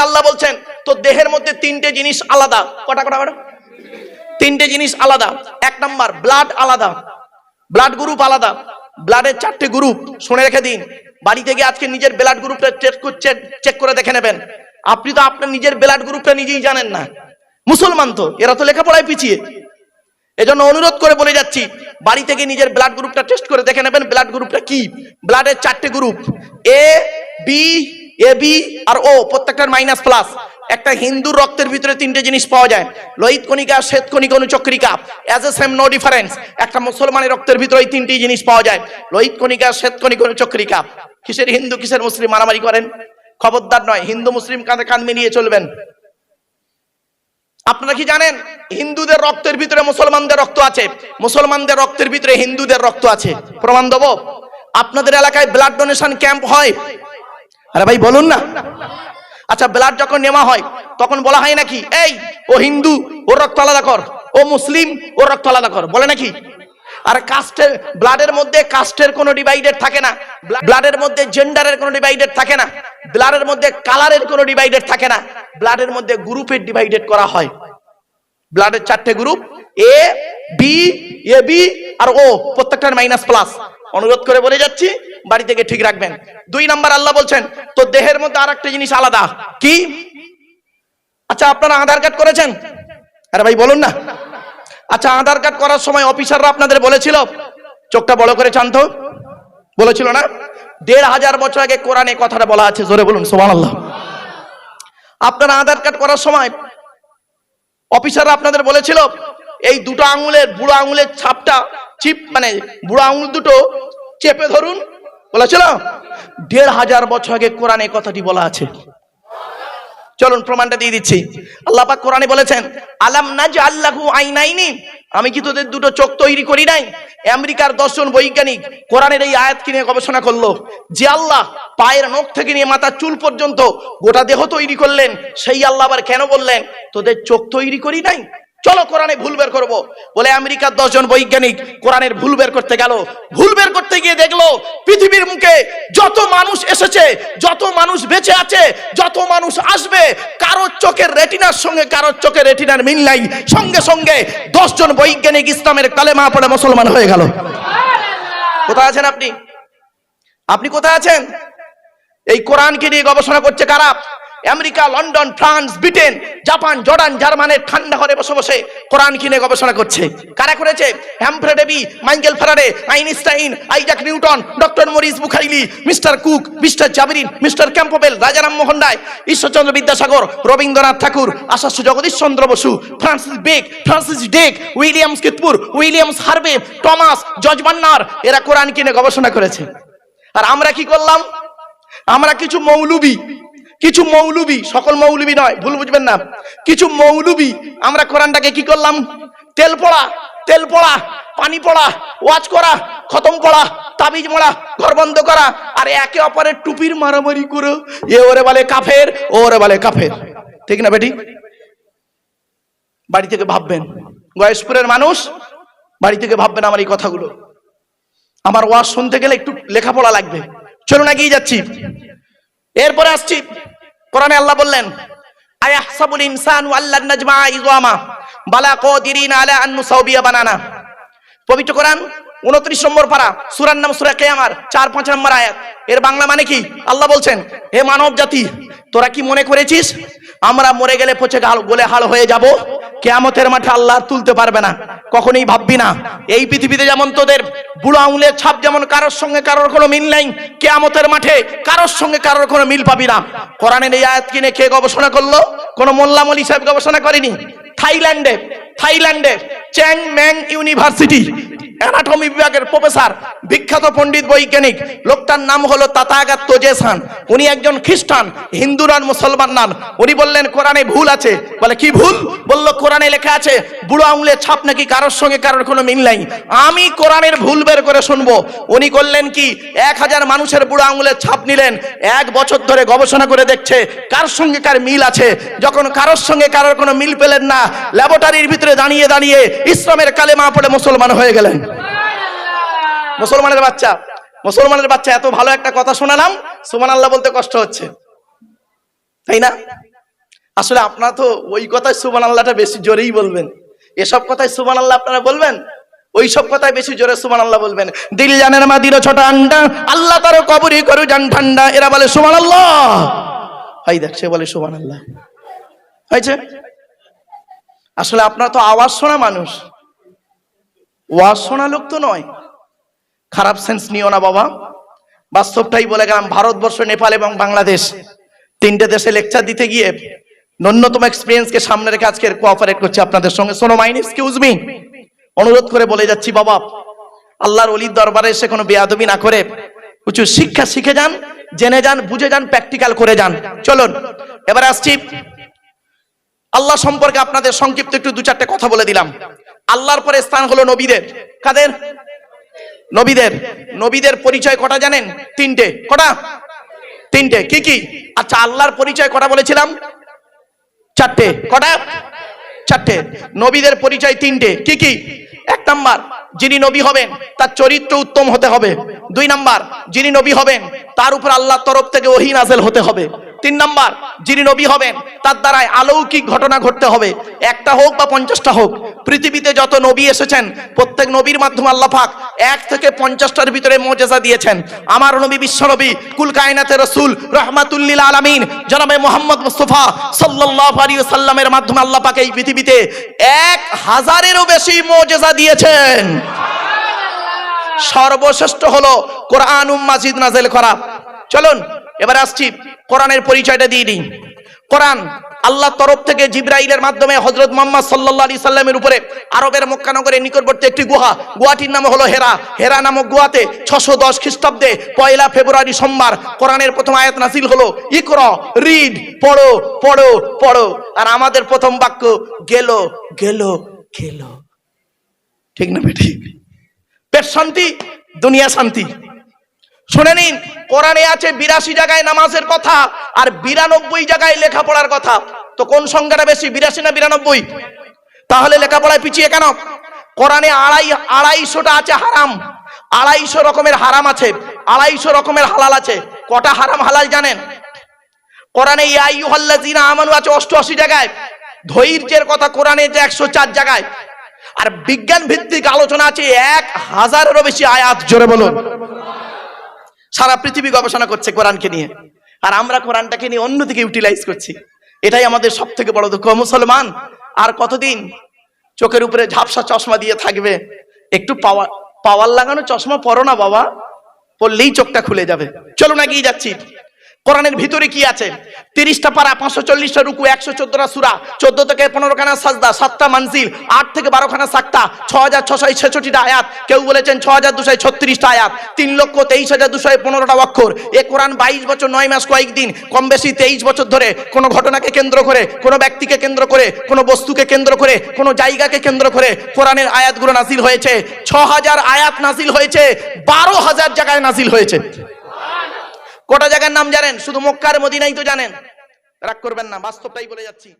নম্বরে আল্লাহ বলছেন তো দেহের মধ্যে তিনটে জিনিস আলাদা। কটা কটা কটা? তিনটে জিনিস আলাদা। এক নম্বর ব্লাড আলাদা, ব্লাড গ্রুপ আলাদা। ব্লাডের চারটে গ্রুপ, শুনে রেখে দিন। বাড়ি থেকে আজকে নিজের ব্লাড গ্রুপটা চেক করে দেখে নেবেন। আপনি তো আপনার নিজের ব্লাড গ্রুপটা নিজেই জানেন না। মুসলমান তো এরা তো লেখাপড়ায় পিছিয়ে। এজন্য অনুরোধ করে বলে যাচ্ছি, বাড়ি থেকে নিজের ব্লাড গ্রুপটা টেস্ট করে দেখে নেবেন ব্লাড গ্রুপটা কি। ব্লাডের চারটে group, A B, A B আর ও, প্রত্যেকটার মাইনাস প্লাস। একটা হিন্দুর রক্তের ভিতরে তিনটে জিনিস পাওয়া যায়, লোহিত কণিকা, শ্বেত কণিকা, অনুচক্রিকা। As a same no difference. একটা মুসলমানের রক্তের ভিতরে এই তিনটি জিনিস পাওয়া যায়, লোহিত কণিকা, শ্বেত কণিকা, অনুচক্রিকা। কিসের হিন্দু কিসের মুসলিম মারামারি করেন? খবরদার নয়, হিন্দু মুসলিম কাঁধে কাঁধ মিলিয়ে চলবেন। আপনারা কি জানেন হিন্দুদের রক্তের ভিতরে মুসলমানদের রক্ত আছে, মুসলমানদের রক্তের ভিতরে হিন্দুদের রক্ত আছে? প্রমাণ দেবো। আপনাদের এলাকায় ব্লাড ডোনেশন ক্যাম্প হয়? আরে ভাই বলুন না। আচ্ছা, ব্লাড যখন নেওয়া হয় তখন বলা হয় নাকি এই ও হিন্দু ওর রক্ত আলাদা কর, ও মুসলিম ওর রক্ত আলাদা কর, বলে নাকি? আর কাস্টের, ব্লাডের মধ্যে কাস্টের কোনো ডিভাইডেড থাকে না, ব্লাডের মধ্যে জেন্ডারের কোনো ডিভাইডেড থাকে না, ব্লাডের মধ্যে কালারের কোনো ডিভাইডেড থাকে না, ব্লাডের মধ্যে গ্রুপের ডিভাইডেড করা হয়। ব্লাডের চারটে group, A B, A B আর ও, প্রত্যেকটার মাইনাস প্লাস। অনুরোধ করে বলে যাচ্ছি, বাড়ি থেকে ঠিক রাখবেন। 2 নাম্বার আল্লাহ বলছেন তো দেহের মধ্যে আরেকটা জিনিস আলাদা। কি? আচ্ছা, আপনারা আধার কার্ড করেছেন? আরে ভাই বলুন না। আচ্ছা, আধার কার্ড করার সময় অফিসাররা আপনাদের বলেছিল, চোখটা বড় করে চান তো, বলেছিল না? 1500 বছর আগে কোরআনে কথাটা বলা আছে, জোরে বলুন সুবহানাল্লাহ। আপনারা আধার কার্ড করার সময় অফিসাররা আপনাদের বলেছিল এই দুটো আঙুলের, বুড়ো আঙুলের ছাপটা মানে বুড়ো আঙুল দুটো চেপে ধরুন, বলেছিল? 1500 বছর আগে কোরআনে কথাটি বলা আছে। চলুন প্রমাণটা দিয়ে দিচ্ছি। আল্লাহ পাক কোরআনে বলেছেন আলাম নাজআল লাহু আইনাইনি, আমি কি তোদের দুটো চোখ তৈরি করি নাই? আমেরিকার 10 জন বৈজ্ঞানিক কোরআনের এই আয়াত নিয়ে গবেষণা করলো যে আল্লাহ পায়ের নখ থেকে নিয়ে মাথার চুল পর্যন্ত গোটা দেহ তৈরি করলেন, সেই আল্লাহ আবার কেন বললেন তোদের চোখ তৈরি করি নাই? চলো কোরআনে ভুল বের করবো বলে আমেরিকার 10 জন বৈজ্ঞানিক কোরআনের ভুল বের করতে গেল। ভুল বের করতে গিয়ে দেখলো পৃথিবীর মুখে যত মানুষ এসেছে, যত মানুষ বেঁচে আছে, যত মানুষ আসবে, কারোর চোখের রেটিনার সঙ্গে কারোর চোখের রেটিনার মিল নাই। সঙ্গে সঙ্গে 10 জন বৈজ্ঞানিক ইসলামের কালেমা পড়ে মুসলমান হয়ে গেল। কোথায় আছেন আপনি? আপনি কোথায় আছেন? এই কোরআনকে নিয়ে গবেষণা করছে কারা? America, London, France, Britain, Japan, Jordan, জার্মানের ঠান্ডা ঘরে বসে বসে কোরআন কিনে গবেষণা করছে। কারা করেছে? Humphry Davy, Michael Faraday, Einstein, Isaac Newton, doctor Maurice Bucaille, mister Cook, mister Jabirin, mister Campbell, Rajaram Mohan Roy, Ishwarchandra Vidyasagar, Rabindranath Thakur, Acharya Jagadish Chandra Bose, Francis Beck, Francis Drake, Williams কিতপুর, Williams Harvey, Thomas, George Bernard, এরা কোরআন কিনে গবেষণা করেছে। আর আমরা কি করলাম? আমরা কিছু মৌলবি, সকল মৌলবি নয়, ভুল বুঝবেন না, কিছু মৌলবি আমরা কোরআনটাকে কি করলাম? তেল পড়া, পানি পড়া, ওয়াজ করা, খতম পড়া, তাবিজ মারা, ঘর বন্ধ করা, আর একে অপরের টুপির মারামারি করে এ ওরে বলে কাফের, ও ওরে বলে কাফের। ঠিক না বেটি? বাড়ি থেকে ভাববেন, গয়েশপুরের মানুষ বাড়ি থেকে ভাববেন আমার এই কথাগুলো। আমার ওয়াজ শুনতে গেলে একটু লেখাপড়া লাগবে। চলুন এগিয়ে যাচ্ছি। এরপরে আসছি, কোরআনে আল্লাহ বললেন আয়াহসাবুল ইনসানু আল্লান নাজমা ইযামা বালা কাদিরিন আলা আন নুসাউবিয়া বানানা। পবিত্র কোরআন 29 নম্বর পারা, সূরার নাম সূরা কিয়ামার, 4-5 নম্বর আয়াত। এর বাংলা মানে কি? আল্লাহ বলছেন হে মানব জাতি, তোরা কি মনে করেছিস আমরা মরে গেলে পচে গলে হাল হয়ে যাব? কিয়ামতের মাঠে আল্লাহ তুলতে পারবে না, কখনোই ভাববি না। এই পৃথিবীতে যেমন তোদের বুড়ো আঙুলের ছাপ যেমন কারোর সঙ্গে কারোর কোনো মিল নাই, কিয়ামতের মাঠে কারোর সঙ্গে কারোর কোনো মিল পাবি না। কোরআনের এই আয়াত কিনে কে গবেষণা করলো? কোনো মোল্লা মলি সাহেব গবেষণা করেনি। থাইল্যান্ডে চ্যাং ম্যাং ইউনিভার্সিটি অ্যানাটমি বিভাগের প্রফেসর, বিখ্যাত পণ্ডিত বৈজ্ঞানিক, লোকটার নাম হলো তাতাগাত তোজেসান। উনি একজন খ্রিস্টান, হিন্দু নন, মুসলমান নন। উনি বললেন কোরআনে ভুল আছে। বলে কি ভুল? বলল কোরআনে লেখা আছে বুড়ো আঙুলের ছাপ নাকি কারোর সঙ্গে কারোর কোনো মিল নাই। আমি কোরআনের ভুল বের করে শুনবো। উনি করলেন কি, 1000 মানুষের বুড়ো আঙুলের ছাপ নিলেন, 1 বছর ধরে গবেষণা করে দেখছে কার সঙ্গে কার মিল আছে। যখন কারোর সঙ্গে কারোর কোনো মিল পেলেন না, ল্যাবরেটরির ভিতরে দাঁড়িয়ে দাঁড়িয়ে ইসলামের কালেমা পড়ে মুসলমান হয়ে গেলেন। মুসলমানের বাচ্চা এত ভালো একটা কথা শোনালাম, সুবহানাল্লাহ বলতে কষ্ট হচ্ছে, তাই না? আসলে আপনারা তো ওই কথায় সুবহানাল্লাহটা বেশি জোরেই বলবেন, এসব কথায় সুবহানাল্লাহ আপনারা বলবেন, ওই সব কথায় বেশি জোরে সুবহানাল্লাহ বলবেন। দিল জানের মাদির ছোট আন্ডা, আল্লাহ তার কবরি করু জান ঠান্ডা, এরা বলে সুবহানাল্লাহ। ভাই দেখ, সে বলে সুবহানাল্লাহ। হয়েছে? আসলে আপনারা তো আওয়াজ শোনা মানুষ, ওয়াজ শোনা লোক তো নয়। খারাপ সেন্স নিও না বাবা, বাস্তবটাই বলে গেলাম। ভারতবর্ষ, নেপাল এবং বাংলাদেশ, তিনটে দেশে লেকচার দিতে গিয়ে ন্যূনতম এক্সপিরিয়েন্সকে সামনে রেখে আজকে কোঅপারেট করছি আপনাদের সঙ্গে। শোনো মাইন, এক্সকিউজ মি, অনুরোধ করে বলে যাচ্ছি বাবা, আল্লাহর ওলির দরবারে এসে কোনো বেয়াদবি না করে কিছু শিক্ষা শিখে যান, জেনে যান, বুঝে যান, প্র্যাকটিক্যাল করে যান। চলুন এবার আসছি আল্লাহ সম্পর্কে আপনাদের সংক্ষিপ্ত একটু দু চারটে কথা বলে দিলাম। আল্লাহর পরে স্থান হলো নবীদের। কাদের? নবীদের। নবীদের পরিচয় কটা জানেন? তিনটে। কটা? তিনটে। কি কি? আচ্ছা, আল্লাহর পরিচয় কটা বলেছিলাম? চারটে। কটা? চারটে। নবীদের পরিচয় তিনটে। কি কি? এক নাম্বার, যিনি নবী হবেন তার চরিত্র উত্তম হতে হবে। দুই নাম্বার, যিনি নবী হবেন তার উপর আল্লাহর তরফ থেকে ওহী নাযিল হতে হবে। তিন নাম্বার, যিনি নবী হবেন তার দ্বারাই অলৌকিক ঘটনা ঘটতে হবে, একটা হোক বা 50টা হোক। পৃথিবীতে যত নবী এসেছেন প্রত্যেক নবীর মাধ্যমে আল্লাহ পাক 1 থেকে 50টার ভিতরে মুজিজা দিয়েছেন। আমার নবী, বিশ্ব নবী, কুল কায়নাতের রাসূল, রাহমাতুল লিল আলামিন জনাবে মুহাম্মদ মুস্তাফা সাল্লাল্লাহু আলাইহি ওয়াসাল্লামের মাধ্যমে আল্লাহ পাক এই পৃথিবীতে 1000-এরও বেশি মুজিজা দিয়েছেন। সর্বশ্রেষ্ঠ হলো কোরআনুম মাজিদ নাযিল করা। চলুন এবার আসছি কোরআনের পরিচয়টা দিয়ে দিই। কোরআন আল্লাহর তরফ থেকে জিবরাইলের মাধ্যমে হযরত মুহাম্মদ সাল্লাল্লাহু আলাইহি সাল্লামের উপরে আরবের মক্কা নগরের নিকটবর্তী একটি গুহা, গুহাটির নাম হলো হেরা। হেরা নামক গুহাতে 610 খ্রিস্টাব্দে 1 ফেব্রুয়ারি সোমবার কোরআনের প্রথম আয়াত নাযিল হলো, ইকরা, রিড, পড়ো পড়ো পড়ো। আর আমাদের প্রথম বাক্য গেল গেল গেল। ঠিক না ঠিক? পেট শান্তি, দুনিয়া শান্তি। শুনে নিন, কোরআনে আছে 82 জায়গায় নামাজের কথা আর 92 জায়গায় লেখাপড়ার কথা। তো কোন সংখ্যাটা বেশি, 82 না 92? তাহলে লেখাপড়ায় পিছিয়ে কেন? কোরআনে 250টা আছে হারাম, 250 রকমের হারাম আছে, 250 রকমের হালাল আছে। কটা হারাম হালাল জানেন? কোরআনে ইয়া আইয়ুহাল্লাযীনা আমানু আছে 88 জায়গায়, ধৈর্যের কথা কোরআনে যে 104 জায়গায়, আর বিজ্ঞান ভিত্তিক আলোচনা আছে 1000-এরও বেশি আয়াত। জোরে বলুন। সারা পৃথিবী গবেষণা করছে কোরআনকে নিয়ে, আর আমরা কোরআনটাকে নিয়ে অন্যদিকে ইউটিলাইজ করছি। এটাই আমাদের সব থেকে বড় দুঃখ। মুসলমান আর কতদিন চোখের উপরে ঝাপসা চশমা দিয়ে থাকবে? একটু পাওয়ার লাগানো চশমা পরো না বাবা, পড়লেই চোখটা খুলে যাবে। চলুন এগিয়ে যাচ্ছি। কোরআনের ভিতরে কি আছে? 30টা পারা, 540টা রুকু, 114টা সূরা, 14 থেকে 15 খানা সাজদা, 7টা মানজিল, 8 থেকে 12 খানা সাক্তা, 6666টা আয়াত, কেউ বলেছেন 6236টা আয়াত, 3,23,215টা অক্ষর। এ কোরআন 22 বছর 9 মাস কয়েকদিন, কম বেশি 23 বছর ধরে কোন ঘটনাকে কেন্দ্র করে, কোন ব্যক্তিকে কেন্দ্র করে, কোন বস্তুকে কেন্দ্র করে, কোন জায়গাকে কেন্দ্র করে কোরআনের আয়াতগুলো নাজিল হয়েছে। 6000 আয়াত নাজিল হয়েছে, 12000 জায়গায় নাজিল হয়েছে। কটা জায়গার নাম জানেন? শুধু মক্কা আর মদিনাই তো জানেন। রাগ করবেন না, বাস্তবটাই বলে যাচ্ছি।